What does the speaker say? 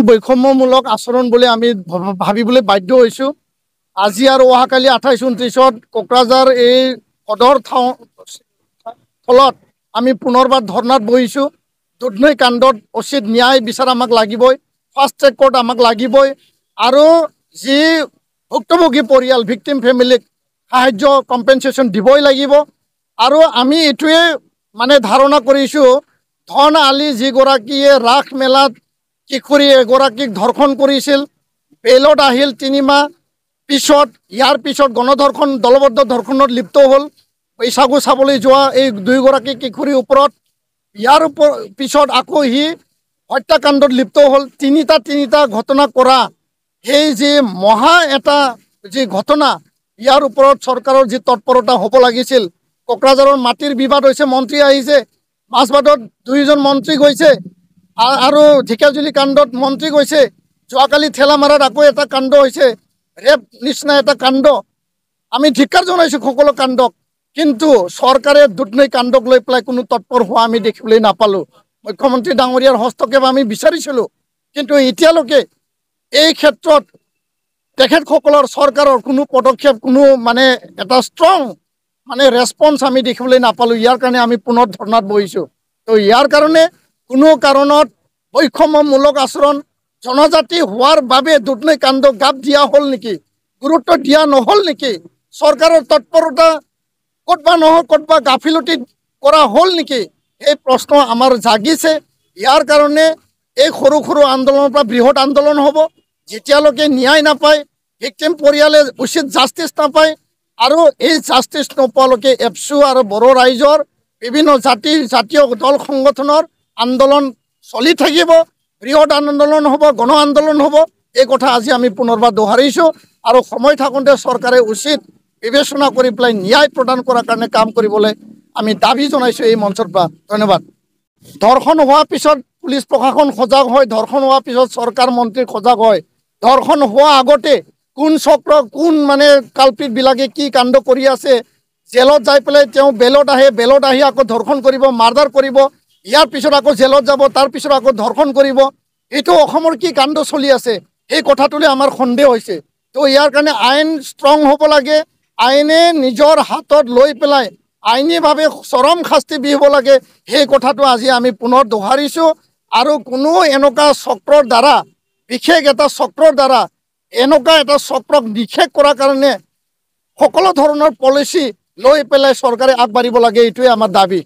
বৈষম্যমূলক আচৰণ বুলি আমি ভাবিবলৈ বাধ্য হৈছোঁ। আজি আৰু অহাকালি 28-29 কোকৰাঝাৰ এই সদৰ থলত আমি পুনৰবাৰ ধৰ্ণাত বহিছোঁ। দুধনৈ কাণ্ডত উচিত ন্যায় বিচাৰ আমাক লাগিবই, ফাষ্ট ট্ৰেক কোৰ্ট আমাক লাগিবই, আৰু যি ভুক্তভোগী পৰিয়াল ভিক্টিম ফেমিলিক সাহায্য কম্পেনচেশ্যন দিবই লাগিব। আৰু আমি এইটোৱে মানে ধাৰণা কৰিছোঁ, ধন আলি যিগৰাকীয়ে ৰাস মেলাত কিশোৰী এগৰাকীক ধৰ্ষণ কৰিছিল, বেইলত আহিল 3 মাহ পিছত, ইয়াৰ পিছত গণধৰ্ষণ দলবদ্ধ ধৰ্ষণত লিপ্ত হ'ল বৈশাগু চাবলৈ যোৱা এই 2গৰাকী কিশোৰীৰ ওপৰত। ইয়াৰ পিছত আকৌ সি হত্যাকাণ্ডত লিপ্ত হ'ল। তিনিটা ঘটনা কৰা সেই যি মহা এটা যি ঘটনা, ইয়াৰ ওপৰত চৰকাৰৰ যি তৎপৰতা হ'ব লাগিছিল। কোকৰাঝাৰৰ মাটিৰ বিবাদ হৈছে, মন্ত্ৰী আহিছে, মাজবাটত 2জন মন্ত্ৰী গৈছে, আৰু ঢেকীয়াজুলি কাণ্ডত মন্ত্ৰী গৈছে, যোৱাকালি ঠেলামাৰাত আকৌ এটা কাণ্ড হৈছে, ৰেপ নিচিনা এটা কাণ্ড। আমি ধিক্কাৰ জনাইছোঁ সকলো কাণ্ডক, কিন্তু চৰকাৰে দুধনৈ কাণ্ডক লৈ পেলাই কোনো তৎপৰ হোৱা আমি দেখিবলৈ নাপালোঁ। মুখ্যমন্ত্ৰী ডাঙৰীয়াৰ হস্তক্ষেপ আমি বিচাৰিছিলোঁ, কিন্তু এতিয়ালৈকে এই ক্ষেত্ৰত তেখেতসকলৰ চৰকাৰৰ কোনো পদক্ষেপ, কোনো মানে এটা ষ্ট্ৰং মানে ৰেছপন্স আমি দেখিবলৈ নাপালোঁ। ইয়াৰ কাৰণে আমি পুনৰ ধৰ্ণাত বহিছোঁ। তো ইয়াৰ কাৰণে কোনো কাৰণত বৈষম্যমূলক আচৰণ, জনজাতি হোৱাৰ বাবে দুধনৈ কাণ্ড গাপ দিয়া হ'ল নেকি, গুৰুত্ব দিয়া নহ'ল নেকি, চৰকাৰৰ তৎপৰতা ক'তবা গাফিলতি কৰা হ'ল নেকি, এই প্ৰশ্ন আমাৰ জাগিছে। ইয়াৰ কাৰণে এই সৰু সৰু আন্দোলনৰ পৰা বৃহৎ আন্দোলন হ'ব। যেতিয়ালৈকে ন্যায় নাপায়, ভিক্টিম পৰিয়ালে উচিত জাষ্টিছ নাপায়, আৰু এই জাষ্টিছ নোপোৱালৈকে এপছু আৰু বড়ো ৰাইজৰ বিভিন্ন জাতীয় দল সংগঠনৰ আন্দোলন চলি থাকিব, বৃহৎ আন্দোলন হ'ব, গণ আন্দোলন হ'ব। এই কথা আজি আমি পুনৰবাৰ দোহাৰিছোঁ, আৰু সময় থাকোঁতে চৰকাৰে উচিত বিবেচনা কৰি পেলাই ন্যায় প্ৰদান কৰাৰ কাৰণে কাম কৰিবলৈ আমি দাবী জনাইছোঁ এই মঞ্চৰ পৰা। ধন্যবাদ। ধৰ্ষণ হোৱাৰ পিছত পুলিচ প্ৰশাসন সজাগ হয়, ধৰ্ষণ হোৱাৰ পিছত চৰকাৰ মন্ত্ৰী সজাগ হয়। ধৰ্ষণ হোৱা আগতে কোন চক্ৰ, কোন মানে কালপিতবিলাকে কি কাণ্ড কৰি আছে, জেলত যাই পেলাই তেওঁ বেলত আহি আকৌ ধৰ্ষণ কৰিব, মাৰ্ডাৰ কৰিব, ইয়াৰ পিছত আকৌ জেলত যাব, তাৰ পিছত আকৌ ধৰ্ষণ কৰিব। এইটো অসমৰ কি কাণ্ড চলি আছে, সেই কথাটোলৈ আমাৰ সন্দেহ হৈছে। তো ইয়াৰ কাৰণে আইন ষ্ট্ৰং হ'ব লাগে, আইনে নিজৰ হাতত লৈ পেলাই আইনীভাৱে চৰম শাস্তি বিহিব লাগে। সেই কথাটো আজি আমি পুনৰ দোহাৰিছোঁ, আৰু কোনো এনেকুৱা চক্ৰৰ দ্বাৰা, বিশেষ এটা চক্ৰৰ দ্বাৰা, এনেকুৱা এটা চক্ৰক নিষেধ কৰাৰ কাৰণে সকলো ধৰণৰ পলিচি লৈ পেলাই চৰকাৰে আগবাঢ়িব লাগে, এইটোৱে আমাৰ দাবী।